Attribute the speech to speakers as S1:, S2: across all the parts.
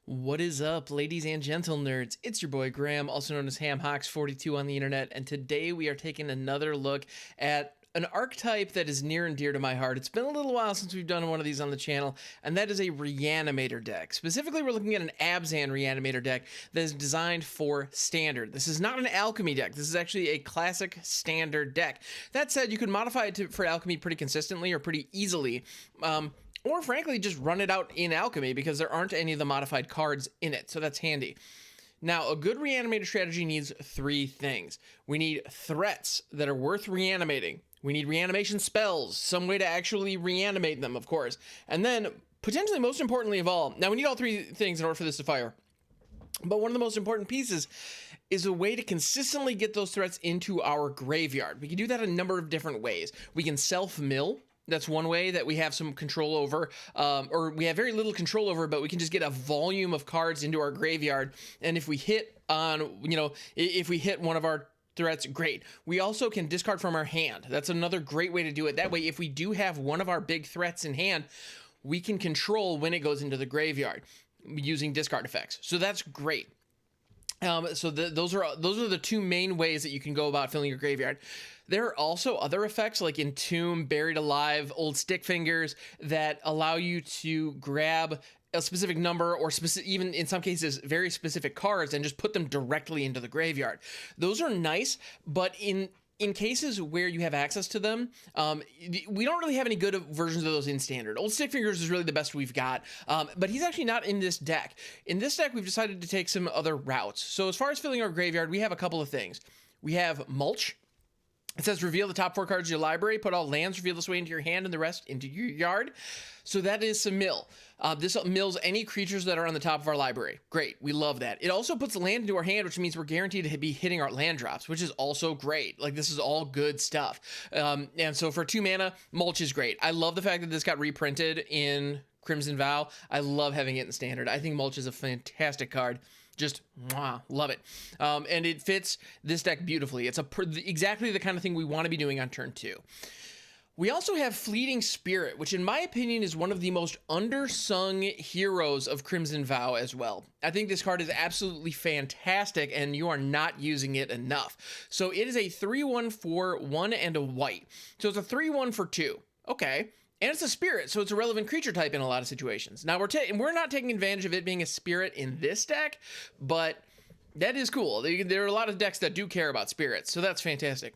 S1: What is up, ladies and gentle nerds? It's your boy Graham, also known as HamHocks42 on the internet, and today we are taking another look at an archetype that is near and dear to my heart. It's been a little while since we've done one of these on the channel, and that is a Reanimator deck. Specifically, we're looking at an Abzan Reanimator deck that is designed for Standard. This is not an Alchemy deck. This is actually a classic Standard deck. That said, you can modify it for Alchemy pretty consistently or pretty easily. Or frankly, just run it out in Alchemy because there aren't any of the modified cards in it, so that's handy. Now, a good Reanimator strategy needs three things. We need threats that are worth reanimating. We need reanimation spells, some way to actually reanimate them, of course. And then, potentially most importantly of all, now we need all three things in order for this to fire. But one of the most important pieces is a way to consistently get those threats into our graveyard. We can do that a number of different ways. We can self-mill. That's one way that we have some control over, or we have very little control over, but we can just get a volume of cards into our graveyard. And if we hit on, if we hit one of our threats, great. We also can discard from our hand. That's another great way to do it. That way, if we do have one of our big threats in hand, we can control when it goes into the graveyard using discard effects. So that's great. Those are the two main ways that you can go about filling your graveyard. There are also other effects like Entomb, Buried Alive, Old Stick Fingers that allow you to grab a specific number or even in some cases very specific cards and just put them directly into the graveyard. Those are nice, but in cases where you have access to them, we don't really have any good versions of those in Standard. Old Stick Fingers is really the best we've got, but he's actually not in this deck. In this deck, we've decided to take some other routes. So as far as filling our graveyard, we have a couple of things. We have Mulch. It says reveal the top 4 cards of your library, put all lands reveal this way into your hand and the rest into your yard. So that is some mill. This mills any creatures that are on the top of our library. Great, we love that. It also puts land into our hand, which means we're guaranteed to be hitting our land drops, which is also great. Like, this is all good stuff. And so for 2 mana, Mulch is great. I love the fact that this got reprinted in Crimson Vow. I love having it in Standard. I think Mulch is a fantastic card. Just love it. And it fits this deck beautifully. It's exactly the kind of thing we want to be doing on turn 2. We also have Fleeting Spirit, which in my opinion is one of the most undersung heroes of Crimson Vow as well. I think this card is absolutely fantastic and you are not using it enough. So it is a 3/1 for 1 and a white. So it's a 3/1 for 2. Okay. And it's a spirit, so it's a relevant creature type in a lot of situations. Now, we're not taking advantage of it being a spirit in this deck, but that is cool. There are a lot of decks that do care about spirits, so that's fantastic.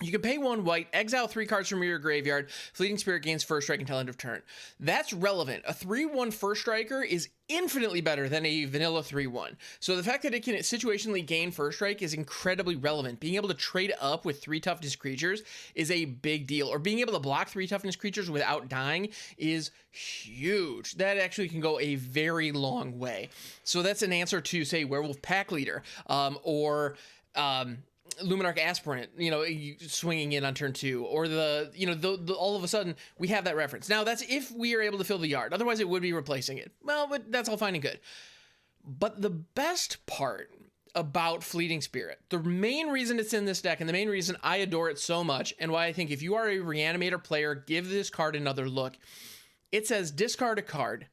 S1: You can pay 1 white, exile 3 cards from your graveyard. Fleeting Spirit gains first strike until end of turn. That's relevant. A 3/1 first striker is infinitely better than a vanilla 3/1. So the fact that it can situationally gain first strike is incredibly relevant. Being able to trade up with 3 toughness creatures is a big deal. Or being able to block 3 toughness creatures without dying is huge. That actually can go a very long way. So that's an answer to, say, Werewolf Pack Leader, or Luminarch Aspirant, swinging in on turn 2, or all of a sudden we have that reference. Now that's if we are able to fill the yard. Otherwise it would be replacing it. Well, but that's all fine and good. But the best part about Fleeting Spirit, the main reason it's in this deck and the main reason I adore it so much, and why I think if you are a Reanimator player, give this card another look. It says discard a card,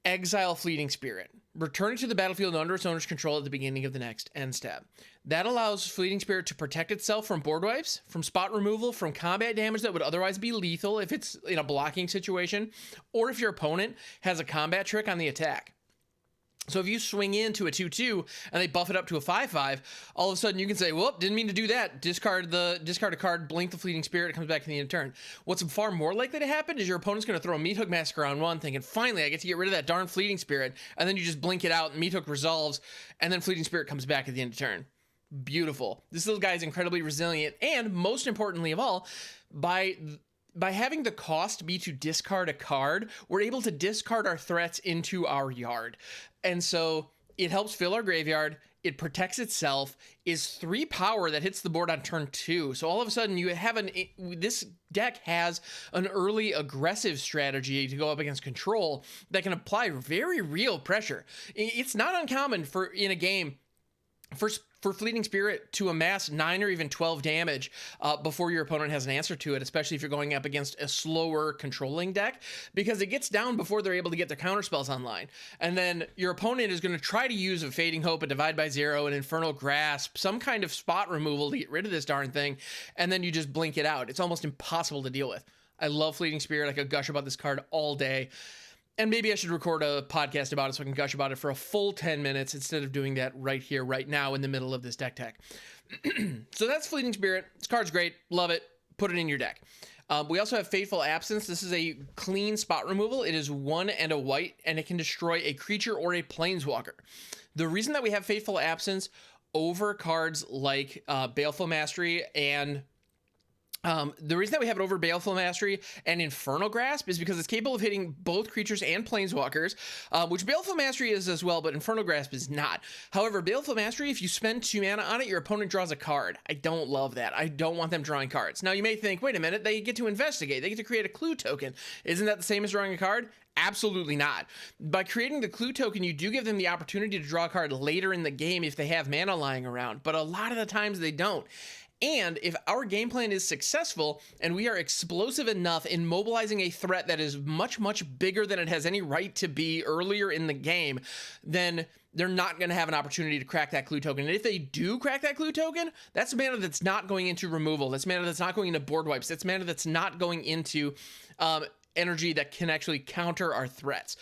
S1: exile Fleeting Spirit, return it to the battlefield under its owner's control at the beginning of the next end step. That allows Fleeting Spirit to protect itself from board wipes, from spot removal, from combat damage that would otherwise be lethal if it's in a blocking situation, or if your opponent has a combat trick on the attack. So if you swing into a 2/2 and they buff it up to a 5/5, all of a sudden you can say, whoop, didn't mean to do that. Discard a card, blink the Fleeting Spirit, it comes back to the end of turn. What's far more likely to happen is your opponent's going to throw a Meat Hook Massacre on 1, thinking, finally, I get to get rid of that darn Fleeting Spirit, and then you just blink it out, and Meat Hook resolves, and then Fleeting Spirit comes back at the end of turn. Beautiful. This little guy is incredibly resilient, and most importantly of all, by having the cost be to discard a card, we're able to discard our threats into our yard. And so it helps fill our graveyard. It protects itself, is 3 power that hits the board on turn 2. So all of a sudden you have this deck has an early aggressive strategy to go up against control that can apply very real pressure. It's not uncommon in a game for Fleeting Spirit to amass 9 or even 12 damage before your opponent has an answer to it, especially if you're going up against a slower controlling deck, because it gets down before they're able to get their counterspells online. And then your opponent is going to try to use a Fading Hope, a Divide by Zero, an Infernal Grasp, some kind of spot removal to get rid of this darn thing, and then you just blink it out. It's almost impossible to deal with. I love Fleeting Spirit. I could gush about this card all day. And maybe I should record a podcast about it so I can gush about it for a full 10 minutes instead of doing that right here, right now, in the middle of this deck tech. So that's Fleeting Spirit. This card's great. Love it. Put it in your deck. We also have Fateful Absence. This is a clean spot removal. It is 1 and a white, and it can destroy a creature or a planeswalker. The reason that we have Fateful Absence over cards like Baleful Mastery and the reason that we have it over Baleful Mastery and Infernal Grasp is because it's capable of hitting both creatures and planeswalkers, which Baleful Mastery is as well, but Infernal Grasp is not. However, Baleful Mastery, if you spend 2 mana on it, your opponent draws a card. I don't love that. I don't want them drawing cards. Now, you may think, wait a minute, they get to investigate. They get to create a clue token. Isn't that the same as drawing a card? Absolutely not. By creating the clue token, you do give them the opportunity to draw a card later in the game if they have mana lying around, but a lot of the times they don't. And if our game plan is successful and we are explosive enough in mobilizing a threat that is much, much bigger than it has any right to be earlier in the game, then they're not going to have an opportunity to crack that clue token. And if they do crack that clue token, that's mana that's not going into removal. That's mana that's not going into board wipes. That's mana that's not going into energy that can actually counter our threats.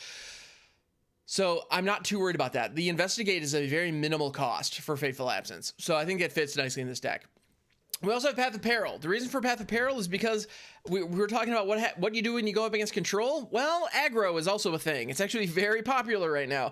S1: So I'm not too worried about that. The Investigate is a very minimal cost for Fateful Absence. So I think it fits nicely in this deck. We also have Path of Peril. The reason for Path of Peril is because we were talking about what you do when you go up against control. Well, aggro is also a thing. It's actually very popular right now.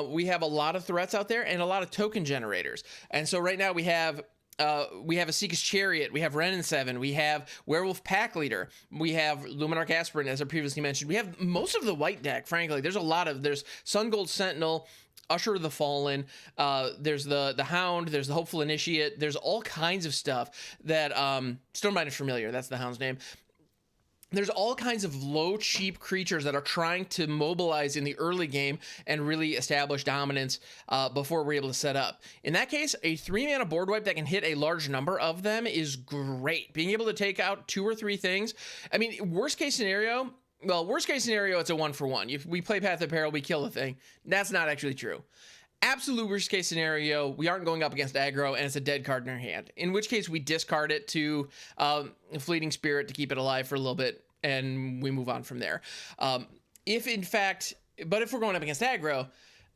S1: We have a lot of threats out there and a lot of token generators. And so right now we have a Seeker's Chariot, we have Renin 7, we have Werewolf Pack Leader, we have Luminarch Aspirant, as I previously mentioned. We have most of the white deck, frankly. There's Sun Gold Sentinel, Usher of the Fallen, there's the Hound, there's the Hopeful Initiate, there's all kinds of stuff that, Stonebind is Familiar, that's the Hound's name. There's all kinds of low, cheap creatures that are trying to mobilize in the early game and really establish dominance before we're able to set up. In that case, a 3-mana board wipe that can hit a large number of them is great. Being able to take out 2 or 3 things. I mean, worst case scenario, it's a 1-for-1. If we play Path of Peril, we kill the thing. That's not actually true. Absolute worst case scenario, we aren't going up against aggro and it's a dead card in our hand, in which case we discard it to Fleeting Spirit to keep it alive for a little bit and we move on from there. If we're going up against aggro,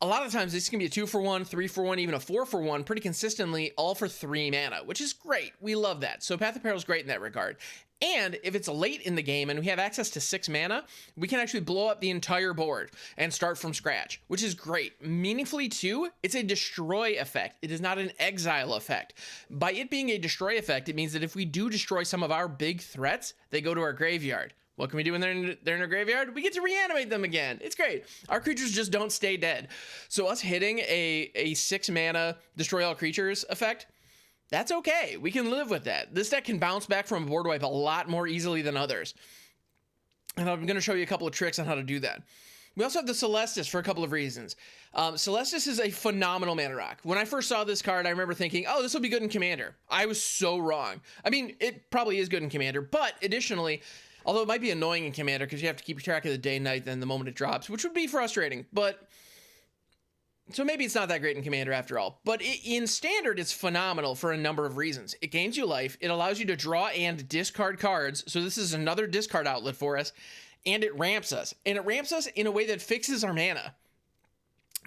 S1: a lot of times this can be a 2-for-1, 3-for-1, even a 4-for-1 pretty consistently, all for 3 mana, which is great. We love that. So Path of Peril is great in that regard. And if it's late in the game and we have access to 6 mana, we can actually blow up the entire board and start from scratch, which is great. Meaningfully too, it's a destroy effect. It is not an exile effect. By it being a destroy effect, it means that if we do destroy some of our big threats, they go to our graveyard. What can we do when they're in our graveyard? We get to reanimate them again. It's great. Our creatures just don't stay dead. So us hitting a 6 mana destroy all creatures effect, that's okay. We can live with that. This deck can bounce back from a board wipe a lot more easily than others. And I'm going to show you a couple of tricks on how to do that. We also have the Celestus for a couple of reasons. Celestus is a phenomenal mana rock. When I first saw this card, I remember thinking, oh, this will be good in Commander. I was so wrong. I mean, it probably is good in Commander, but additionally, although it might be annoying in Commander because you have to keep track of the day, night, then the moment it drops, which would be frustrating, but so maybe it's not that great in Commander after all. But in Standard, it's phenomenal for a number of reasons. It gains you life, it allows you to draw and discard cards, so this is another discard outlet for us, and it ramps us. And it ramps us in a way that fixes our mana.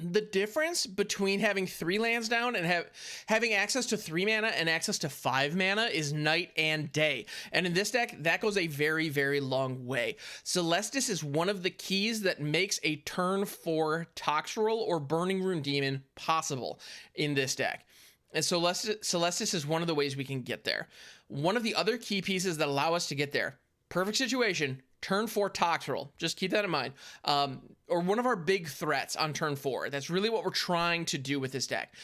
S1: The difference between having 3 lands down and having access to 3 mana and access to 5 mana is night and day. And in this deck, that goes a very, very long way. Celestus is one of the keys that makes a turn 4 Toxrill or Burning-Rune Demon possible in this deck. And Celestus is one of the ways we can get there. One of the other key pieces that allow us to get there, perfect situation, turn 4 Toxrill. Just keep that in mind. one of our big threats on turn 4. That's really what we're trying to do with this deck.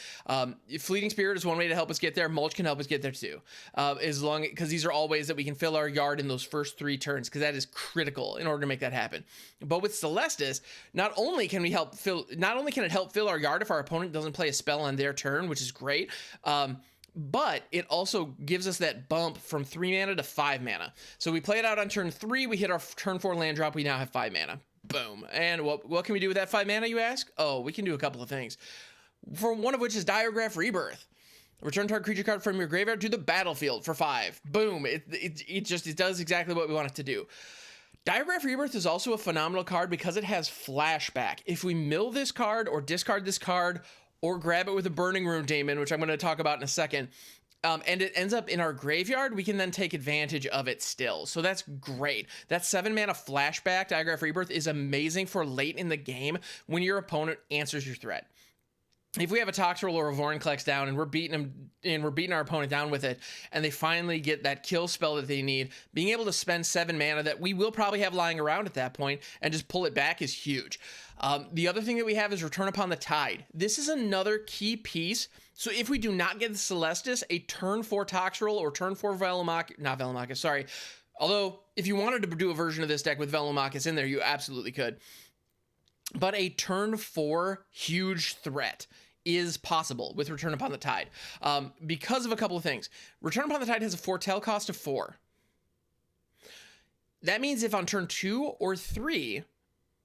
S1: Fleeting Spirit is one way to help us get there. Mulch can help us get there too, because these are all ways that we can fill our yard in those first 3 turns, because that is critical in order to make that happen. But with Celestus, not only can it help fill our yard if our opponent doesn't play a spell on their turn, which is great. But it also gives us that bump from 3 mana to 5 mana. So we play it out on turn 3, we hit our turn 4 land drop, we now have 5 mana. Boom. And what can we do with that 5 mana, you ask? Oh, we can do a couple of things. For one of which is Diagraph Rebirth. Return target creature card from your graveyard to the battlefield for 5. Boom. It does exactly what we want it to do. Diagraph Rebirth is also a phenomenal card because it has flashback. If we mill this card or discard this card or grab it with a Burning-Rune Demon, which I'm going to talk about in a second, and it ends up in our graveyard, we can then take advantage of it still. So that's great. That 7 mana flashback, Diagraph Rebirth, is amazing for late in the game when your opponent answers your threat. If we have a Toxrill or a Vorinclex down and we're beating our opponent down with it, and they finally get that kill spell that they need, being able to spend 7 mana that we will probably have lying around at that point and just pull it back is huge. The other thing that we have is Return Upon the Tide. This is another key piece. So if we do not get the Celestus, a turn 4 Toxrill or turn 4 Velomachus, sorry. Although, if you wanted to do a version of this deck with Velomachus in there, you absolutely could. But a turn 4 huge threat is possible with Return Upon the Tide, because of a couple of things. Return Upon the Tide has a foretell cost of 4. That means if on turn 2 or 3,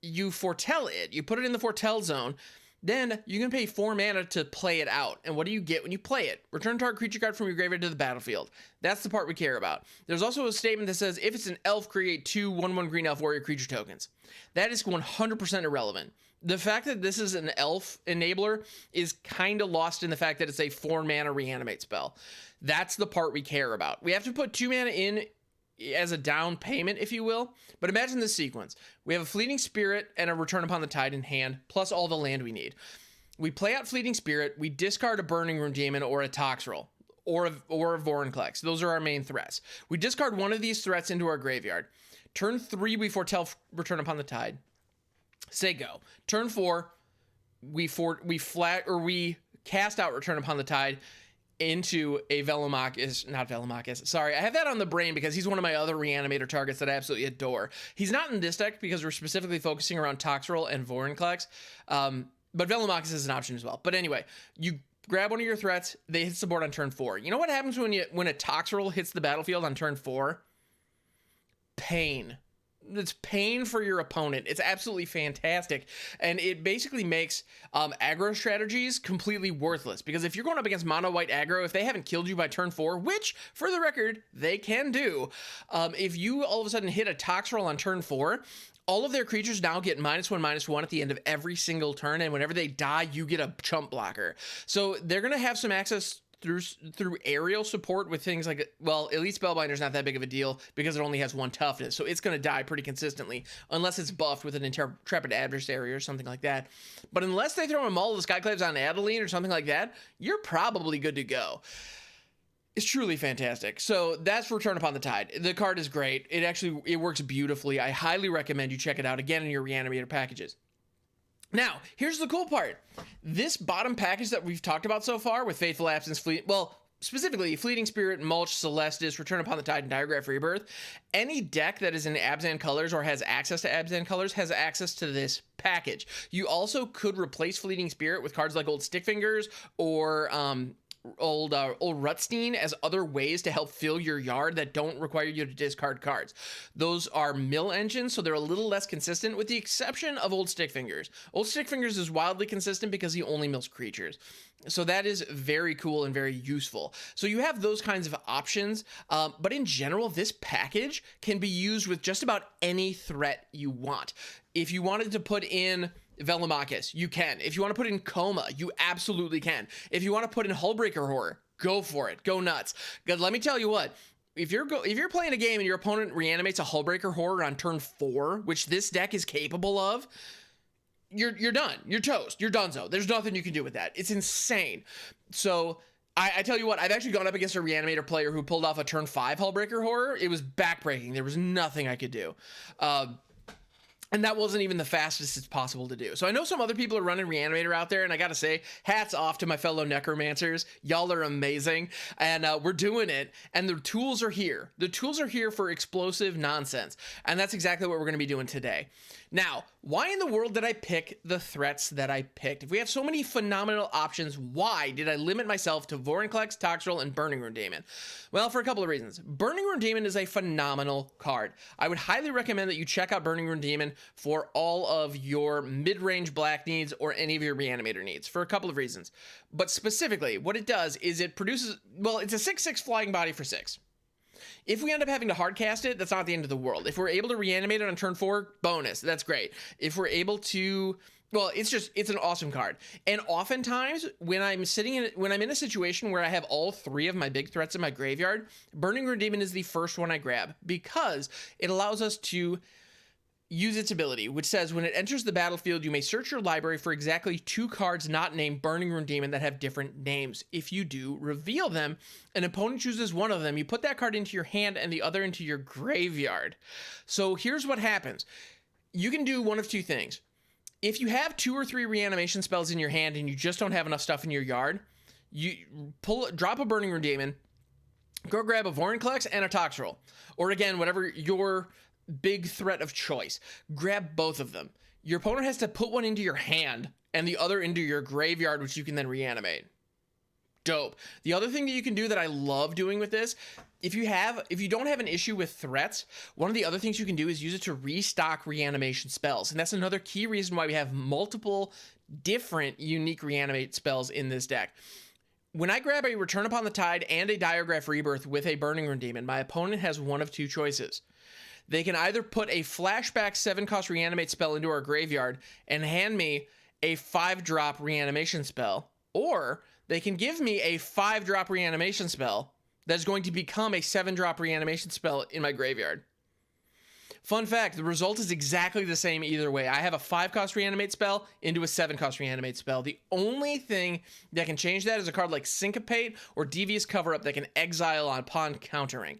S1: you foretell it, you put it in the foretell zone, then you can pay 4 mana to play it out. And what do you get when you play it? Return target creature card from your graveyard to the battlefield. That's the part we care about. There's also a statement that says, if it's an elf, create 2 1/1 green elf warrior creature tokens. That is 100% irrelevant. The fact that this is an elf enabler is kind of lost in the fact that it's a 4 mana reanimate spell. That's the part we care about. We have to put 2 mana in as a down payment, if you will. But imagine this sequence. We have a Fleeting Spirit and a Return Upon the Tide in hand, plus all the land we need. We play out Fleeting Spirit, we discard a Burning-Rune Demon or a Toxrill, or a Vorinclex. Those are our main threats. We discard one of these threats into our graveyard. Turn 3, we foretell Return Upon the Tide. Say go. Turn 4, we cast out Return Upon the Tide into a Velomachus. Sorry, I have that on the brain because he's one of my other Reanimator targets that I absolutely adore. He's not in this deck because we're specifically focusing around Toxrill and Vorinclex, but Velomachus is an option as well. But anyway, you grab one of your threats, they hit the board on turn 4. You know what happens when a Toxrill hits the battlefield on turn 4? Pain. It's pain for your opponent. It's absolutely fantastic. And it basically makes aggro strategies completely worthless. Because if you're going up against mono white aggro, if they haven't killed you by turn 4, which, for the record, they can do, if you all of a sudden hit a Toxrill on turn 4, all of their creatures now get -1/-1 at the end of every single turn. And whenever they die, you get a chump blocker. So they're going to have some access through aerial support with things like, well, Elite Spellbinder's not that big of a deal because it only has 1 toughness, so it's going to die pretty consistently unless it's buffed with an intrepid adversary or something like that. But unless they throw a Maul of the Skyclaves on Adeline or something like that, you're probably good to go. It's truly fantastic. So that's Return Upon the Tide. The card is great. It works beautifully. I highly recommend you check it out again in your Reanimator packages. Now, here's the cool part. This bottom package that we've talked about so far with Fateful Absence, specifically Fleeting Spirit, Mulch, Celestus, Return Upon the Tide, and Diagraph Rebirth, any deck that is in Abzan colors or has access to Abzan colors has access to this package. You also could replace Fleeting Spirit with cards like Old Stickfingers or old Rutstein as other ways to help fill your yard that don't require you to discard cards. Those are mill engines, so they're a little less consistent, with the exception of Old Stickfingers. Old Stickfingers is wildly consistent because he only mills creatures. So that is very cool and very useful. So you have those kinds of options, but in general, this package can be used with just about any threat you want. If you wanted to put in Velomachus, you can. If you want to put in Coma, you absolutely can. If you want to put in Hullbreaker Horror, go for it. Go nuts. Because let me tell you what, if you're playing a game and your opponent reanimates a Hullbreaker Horror on turn 4, which this deck is capable of, you're done. You're toast. You're donezo. There's nothing you can do with that. It's insane. So I tell you what, I've actually gone up against a Reanimator player who pulled off a turn 5 Hullbreaker Horror. It was backbreaking. There was nothing I could do. And that wasn't even the fastest it's possible to do. So I know some other people are running Reanimator out there, and I gotta say, hats off to my fellow necromancers. Y'all are amazing, and we're doing it, and the tools are here. The tools are here for explosive nonsense, and that's exactly what we're gonna be doing today. Now, why in the world did I pick the threats that I picked? If we have so many phenomenal options, why did I limit myself to Vorinclex, Toxrill, and Burning-Rune Demon? Well, for a couple of reasons. Burning-Rune Demon is a phenomenal card. I would highly recommend that you check out Burning-Rune Demon for all of your mid-range black needs or any of your Reanimator needs for a couple of reasons. But specifically, what it does is it produces, well, it's a 6/6 flying body for 6. If we end up having to hardcast it, that's not the end of the world. If we're able to reanimate it on turn 4, bonus. That's great. If we're able to, well, it's an awesome card. And oftentimes when I'm in a situation where I have all 3 of my big threats in my graveyard, Burning-Rune Demon is the first one I grab because it allows us to use its ability, which says when it enters the battlefield, you may search your library for exactly 2 cards not named Burning-Rune Demon that have different names. If you do, reveal them. An opponent chooses one of them. You put that card into your hand and the other into your graveyard. So here's what happens. You can do one of 2 things. If you have 2 or 3 reanimation spells in your hand and you just don't have enough stuff in your yard, you drop a Burning-Rune Demon, go grab a Vorinclex and a Toxrill. Or again, whatever your big threat of choice. Grab both of them. Your opponent has to put one into your hand and the other into your graveyard, which you can then reanimate. Dope. The other thing that you can do that I love doing with this, if you don't have an issue with threats, one of the other things you can do is use it to restock reanimation spells. And that's another key reason why we have multiple different unique reanimate spells in this deck. When I grab a Return Upon the Tide and a Diagraph Rebirth with a Burning-Rune Demon, my opponent has one of 2 choices. They can either put a flashback 7-cost reanimate spell into our graveyard and hand me a 5-drop reanimation spell, or they can give me a 5-drop reanimation spell that's going to become a 7-drop reanimation spell in my graveyard. Fun fact, the result is exactly the same either way. I have a 5-cost reanimate spell into a 7-cost reanimate spell. The only thing that can change that is a card like Syncopate or Devious Cover-Up that can exile upon countering.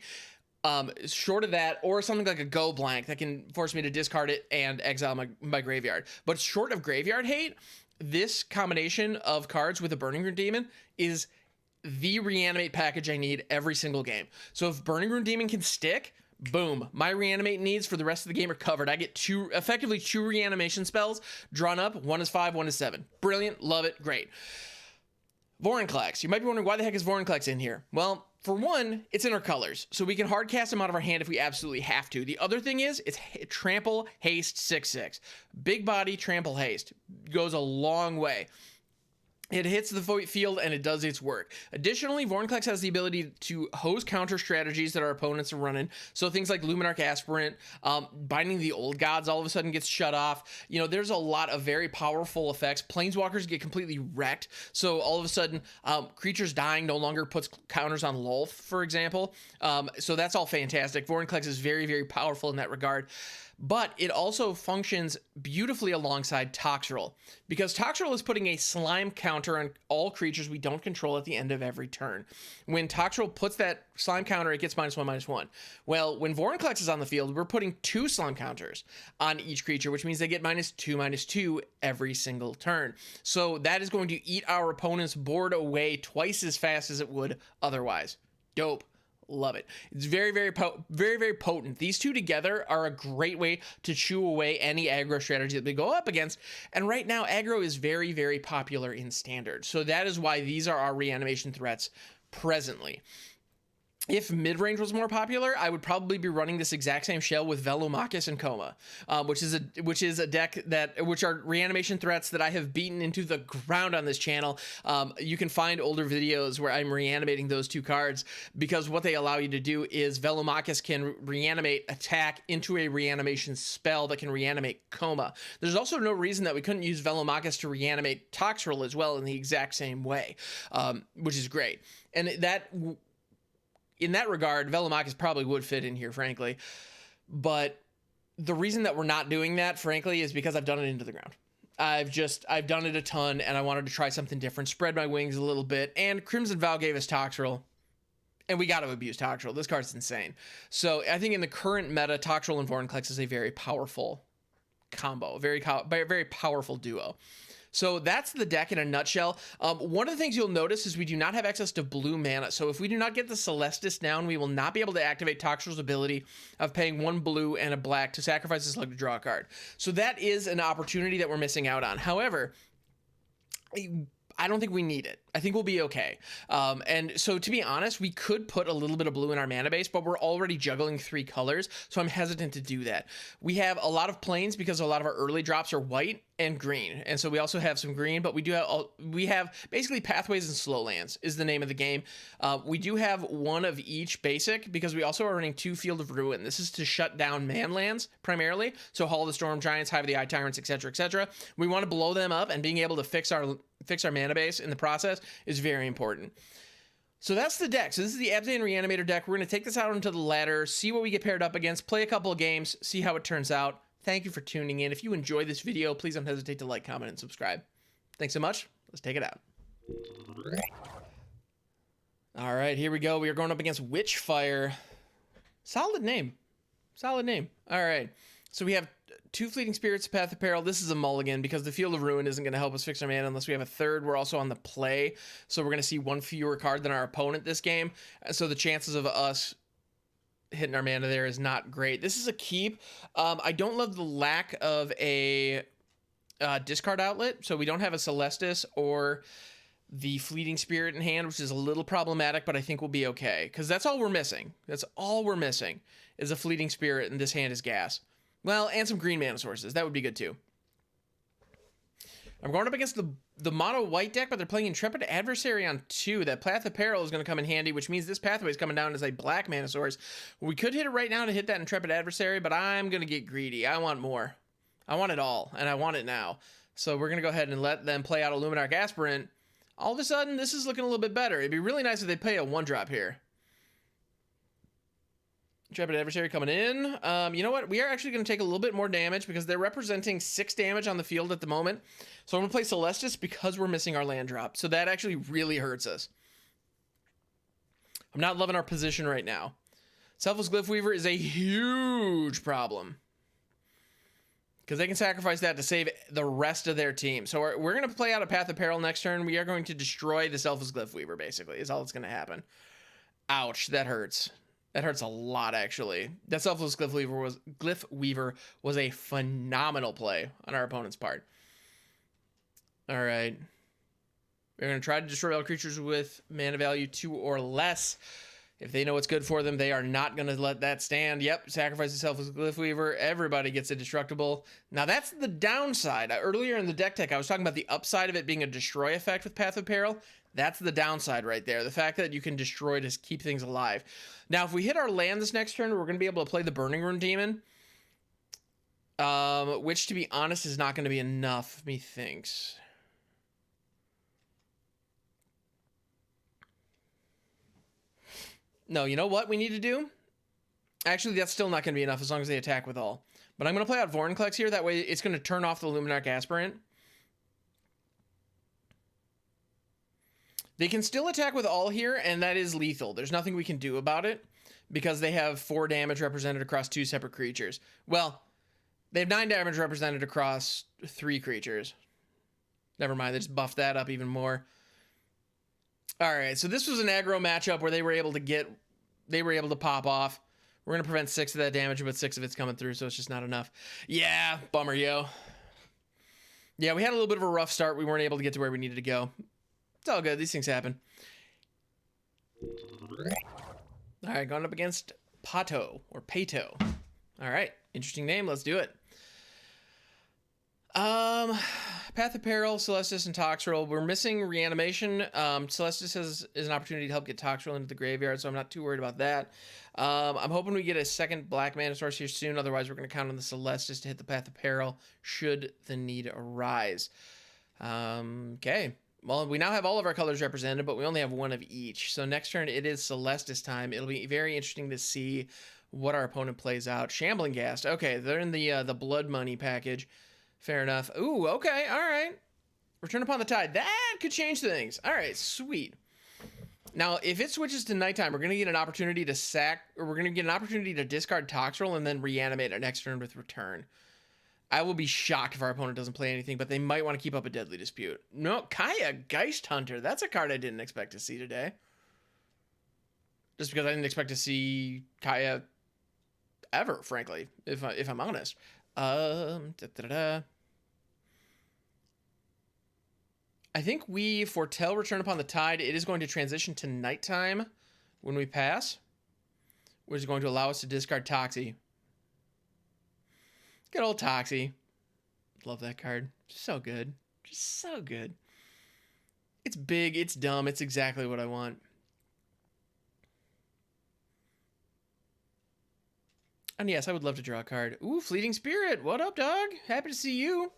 S1: Short of that, or something like a Go Blank that can force me to discard it and exile my graveyard. But short of Graveyard Hate, this combination of cards with a Burning-Rune Demon is the reanimate package I need every single game. So if Burning-Rune Demon can stick, boom, my reanimate needs for the rest of the game are covered. I get effectively 2 reanimation spells drawn up. One is 5, one is 7. Brilliant, love it, great. Vorinclex. You might be wondering, why the heck is Vorinclex in here? Well, for one, it's in our colors, so we can hardcast him out of our hand if we absolutely have to. The other thing is, it's Trample Haste 6/6. Big body Trample Haste. Goes a long way. It hits the field and it does its work. Additionally, Vorinclex has the ability to hose counter strategies that our opponents are running. So things like Luminarch Aspirant, Binding the Old Gods all of a sudden gets shut off. You know, there's a lot of very powerful effects. Planeswalkers get completely wrecked. So all of a sudden, creatures dying no longer puts counters on Lolth, for example. So that's all fantastic. Vorinclex is very, very powerful in that regard. But it also functions beautifully alongside Toxrill, because Toxrill is putting a slime counter on all creatures we don't control at the end of every turn. When Toxrill puts that slime counter, it gets -1/-1. Well, when Vorinclex is on the field, we're putting 2 slime counters on each creature, which means they get -2/-2 every single turn. So that is going to eat our opponent's board away twice as fast as it would otherwise. Dope. Love it. It's very, very, very potent. These 2 together are a great way to chew away any aggro strategy that we go up against. And right now, aggro is very, very popular in Standard. So that is why these are our reanimation threats presently. If mid-range was more popular, I would probably be running this exact same shell with Velomachus and Coma, which is a deck which are reanimation threats that I have beaten into the ground on this channel. You can find older videos where I'm reanimating those 2 cards, because what they allow you to do is Velomachus can reanimate attack into a reanimation spell that can reanimate Coma. There's also no reason that we couldn't use Velomachus to reanimate Toxrill as well in the exact same way, which is great. And in that regard, Velomachus probably would fit in here, frankly. But the reason that we're not doing that, frankly, is because I've done it into the ground. I've done it a ton, and I wanted to try something different, spread my wings a little bit, and Crimson Vow gave us Toxrill, and we got to abuse Toxrill. This card's insane. So I think in the current meta, Toxrill and Vorinclex is a very powerful combo, very powerful duo. So that's the deck in a nutshell. One of the things you'll notice is we do not have access to blue mana. So if we do not get the Celestus down, we will not be able to activate Toxrill's ability of paying 1 blue and a black to sacrifice this slug to draw a card. So that is an opportunity that we're missing out on. However, I don't think we need it. I think we'll be okay. And so to be honest, we could put a little bit of blue in our mana base, but we're already juggling 3 colors, so I'm hesitant to do that. We have a lot of plains because a lot of our early drops are white and green, and so we also have some green, but we have basically pathways and slow lands is the name of the game. We do have 1 of each basic because we also are running 2 Field of Ruin. This is to shut down man lands primarily, so Hall of the Storm Giants, Hive of the Eye Tyrants, etc., etc. We want to blow them up, and being able to fix our mana base in the process is very important. So that's the deck. So this is the Abzan Reanimator deck. We're going to take this out onto the ladder, see what we get paired up against, play a couple of games, see how it turns out. Thank you for tuning in. If you enjoyed this video, please don't hesitate to like, comment, and subscribe. Thanks so much. Let's take it out. All right, here we go. We are going up against Witchfire. Solid name. Solid name. All right. So we have 2 Fleeting Spirits, Path of Peril. This is a mulligan because the Field of Ruin isn't going to help us fix our mana unless we have a 3rd. We're also on the play, so we're going to see 1 fewer card than our opponent this game. So the chances of us hitting our mana there is not great. This is a keep. I don't love the lack of a discard outlet, so we don't have a Celestus or the Fleeting Spirit in hand, which is a little problematic, but I think we'll be okay because that's all we're missing. That's all we're missing is a Fleeting Spirit, and this hand is gas. Well, and some green mana sources. That would be good too. I'm going up against the mono white deck, but they're playing Intrepid Adversary on 2. That Path of Peril is going to come in handy, which means this pathway is coming down as a black mana source. We could hit it right now to hit that Intrepid Adversary, but I'm going to get greedy. I want more. I want it all, and I want it now. So we're going to go ahead and let them play out a Luminarch Aspirant. All of a sudden, this is looking a little bit better. It'd be really nice if they play a 1-drop here. Intrepid Adversary coming in. You know what? We are actually going to take a little bit more damage because they're representing 6 damage on the field at the moment. So I'm going to play Celestus because we're missing our land drop. So that actually really hurts us. I'm not loving our position right now. Selfless Glyphweaver is a huge problem because they can sacrifice that to save the rest of their team. So we're going to play out a Path of Peril next turn. We are going to destroy the Selfless Glyphweaver, basically, is all that's going to happen. Ouch, that hurts. That hurts a lot, actually. That Selfless Glyphweaver was a phenomenal play on our opponent's part. All right. We're going to try to destroy all creatures with mana value 2 or less. If they know what's good for them, they are not going to let that stand. Yep, sacrifice the Selfless Glyphweaver. Everybody gets indestructible. Now, that's the downside. Earlier in the deck tech, I was talking about the upside of it being a destroy effect with Path of Peril. That's the downside right there. The fact that you can destroy to keep things alive. Now, if we hit our land this next turn, we're going to be able to play the Burning-Rune Demon. Which, to be honest, is not going to be enough, methinks. No, you know what we need to do? Actually, that's still not going to be enough as long as they attack with all. But I'm going to play out Vorinclex here. That way, it's going to turn off the Luminarch Aspirant. They can still attack with all here, and that is lethal. There's nothing we can do about it because they have 4 damage represented across 2 separate creatures. Well, they have 9 damage represented across 3 creatures. Never mind, they just buffed that up even more. All right, so this was an aggro matchup where they were able to pop off. We're going to prevent 6 of that damage, but 6 of it's coming through, so it's just not enough. Yeah, bummer, yo. Yeah, we had a little bit of a rough start. We weren't able to get to where we needed to go. It's all good. These things happen. All right, going up against Pato or Pato. All right, interesting name. Let's do it. Path of Peril, Celestus, and Toxrill. We're missing Reanimation. Celestus is an opportunity to help get Toxrill into the graveyard, so I'm not too worried about that. I'm hoping we get a second black mana source here soon. Otherwise, we're going to count on the Celestus to hit the Path of Peril should the need arise. Okay. Well, we now have all of our colors represented, but we only have 1 of each. So next turn, it is Celestus time. It'll be very interesting to see what our opponent plays out. Shambling Ghast. Okay, they're in the Blood Money package. Fair enough. Ooh, okay, all right. Return Upon the Tide. That could change things. All right, sweet. Now, if it switches to nighttime, we're going to get an opportunity to discard Toxrill and then reanimate our next turn with Return. I will be shocked if our opponent doesn't play anything, but they might want to keep up a Deadly Dispute. No, Kaya, Geist Hunter. That's a card I didn't expect to see today. Just because I didn't expect to see Kaya ever, frankly, if I'm honest. I think we foretell Return Upon the Tide. It is going to transition to nighttime when we pass, which is going to allow us to discard Toxie. Good old Toxie. Love that card. So good. Just so good. It's big. It's dumb. It's exactly what I want. And yes, I would love to draw a card. Ooh, Fleeting Spirit. What up, dog? Happy to see you.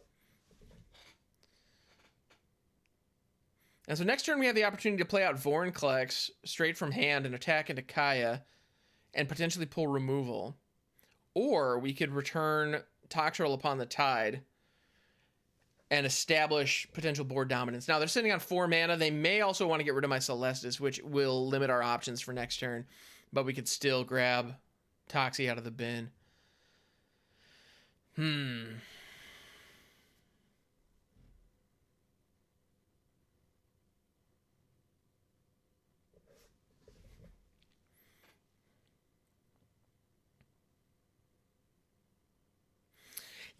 S1: And so next turn we have the opportunity to play out Vorinclex straight from hand and attack into Kaya and potentially pull removal. Or we could return Toxrill Upon the Tide and establish potential board dominance. Now, they're sitting on 4 mana. They may also want to get rid of my Celestus, which will limit our options for next turn. But we could still grab Toxie out of the bin.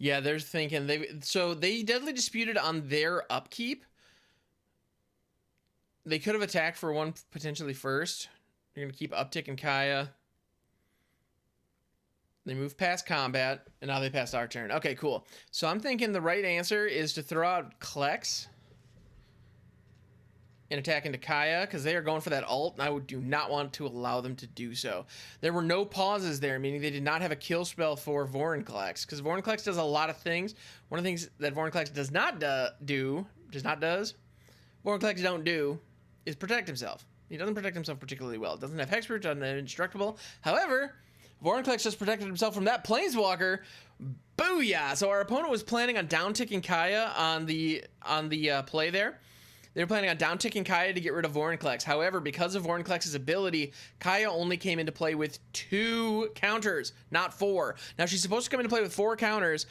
S1: Yeah, they're thinking they Deadly Disputed on their upkeep. They could have attacked for 1 potentially first. They're gonna keep uptick and Kaya. They move past combat, and now they passed our turn. Okay, cool. So I'm thinking the right answer is to throw out Klex and attack into Kaya, because they are going for that ult, and I do not want to allow them to do so. There were no pauses there, meaning they did not have a kill spell for Vorinclex, because Vorinclex does a lot of things. One of the things that Vorinclex does not do, Vorinclex don't do, is protect himself. He doesn't protect himself particularly well. It doesn't have Hexproof, doesn't have Indestructible. However, Vorinclex just protected himself from that Planeswalker. Booyah! So our opponent was planning on down-ticking Kaya on the play there. They were planning on down-ticking Kaya to get rid of Vorinclex. However, because of Vorinclex's ability, Kaya only came into play with 2 counters, not 4. Now, she's supposed to come into play with 4 counters.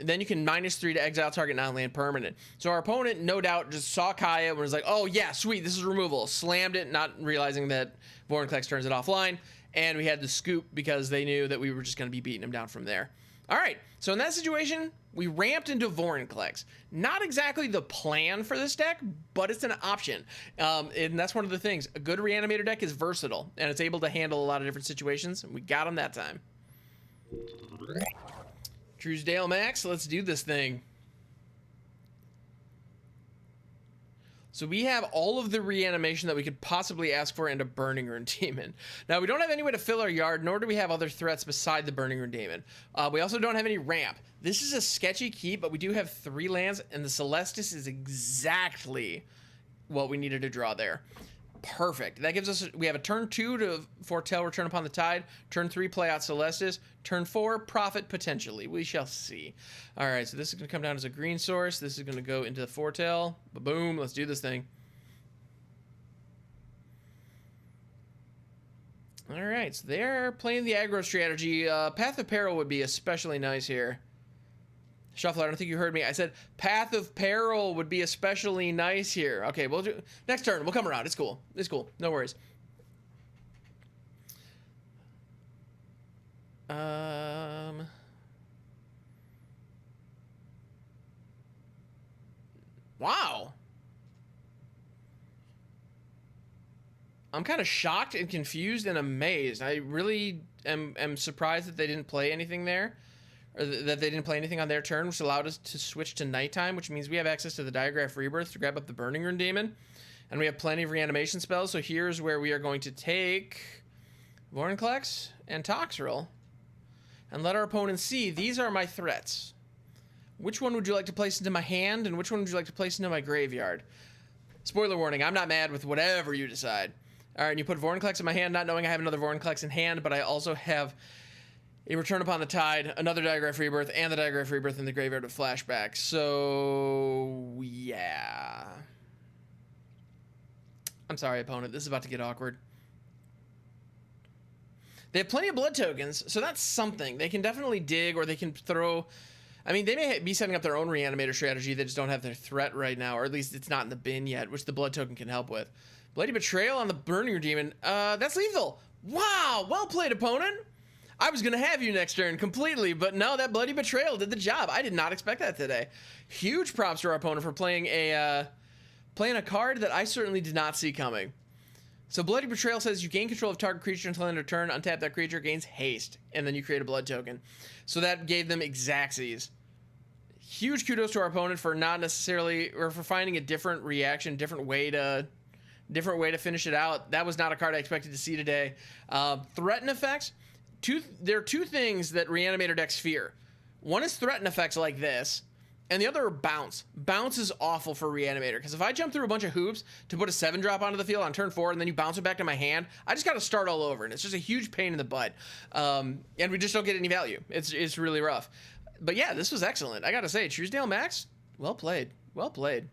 S1: Then you can -3 to exile target non-land permanent. So our opponent, no doubt, just saw Kaya and was like, oh, yeah, sweet, this is removal. Slammed it, not realizing that Vorinclex turns it offline. And we had the scoop because they knew that we were just going to be beating him down from there. All right, so in that situation, we ramped into Vorinclex. Not exactly the plan for this deck, but it's an option. And that's one of the things. A good Reanimator deck is versatile, and it's able to handle a lot of different situations. And we got him that time. Truesdale Max, let's do this thing. So we have all of the reanimation that we could possibly ask for and a Burning-Rune Demon. Now, we don't have any way to fill our yard, nor do we have other threats beside the Burning-Rune Demon. We also don't have any ramp. This is a sketchy keep, but we do have 3 lands, and the Celestus is exactly what we needed to draw there. Perfect. That gives us, we have a turn 2 to foretell Return Upon the Tide, turn 3 play out Celestus, turn 4 profit potentially. We shall see. All right, so this is going to come down as a green source. This is going to go into the foretell. Boom, let's do this thing. All right, so they're playing the aggro strategy. Path of Peril would be especially nice here. Shuffler, I don't think you heard me. I said Path of Peril would be especially nice here. Okay, we'll do next turn. We'll come around. It's cool. It's cool. No worries. Wow. I'm kind of shocked and confused and amazed. I really am surprised that they didn't play anything there. Or that they didn't play anything on their turn, which allowed us to switch to nighttime, which means we have access to the Diagraph Rebirth to grab up the Burning-Rune Demon. And we have plenty of reanimation spells, so here's where we are going to take Vorinclex and Toxrill and let our opponent see, these are my threats. Which one would you like to place into my hand, and which one would you like to place into my graveyard? Spoiler warning, I'm not mad with whatever you decide. All right, and you put Vorinclex in my hand, not knowing I have another Vorinclex in hand, but I also have a Return Upon the Tide, another Diagraph Rebirth, and the Diagraph Rebirth in the graveyard with flashback. So, yeah. I'm sorry, opponent. This is about to get awkward. They have plenty of blood tokens, so that's something. They can definitely dig, or they can throw I mean, they may be setting up their own Reanimator strategy. They just don't have their threat right now, or at least it's not in the bin yet, which the blood token can help with. Bloody Betrayal on the Burning-Rune Demon. That's lethal. Wow, well played, opponent. I was gonna have you next turn completely, but no, that Bloody Betrayal did the job. I did not expect that today. Huge props to our opponent for playing a card that I certainly did not see coming. So Bloody Betrayal says you gain control of target creature until end of turn, untap that creature, gains haste, and then you create a blood token. So that gave them Xaxes. Huge kudos to our opponent for not necessarily, or for finding a different reaction, different way to finish it out. That was not a card I expected to see today. Threaten effects. There are two things that Reanimator decks fear. One is threaten effects like this, and the other are bounce. Bounce is awful for Reanimator, because if I jump through a bunch of hoops to put a 7-drop onto the field on turn 4, and then you bounce it back to my hand, I just got to start all over, and it's just a huge pain in the butt. And we just don't get any value. It's really rough. But yeah, this was excellent. I got to say, Truesdale Max, well played. Well played.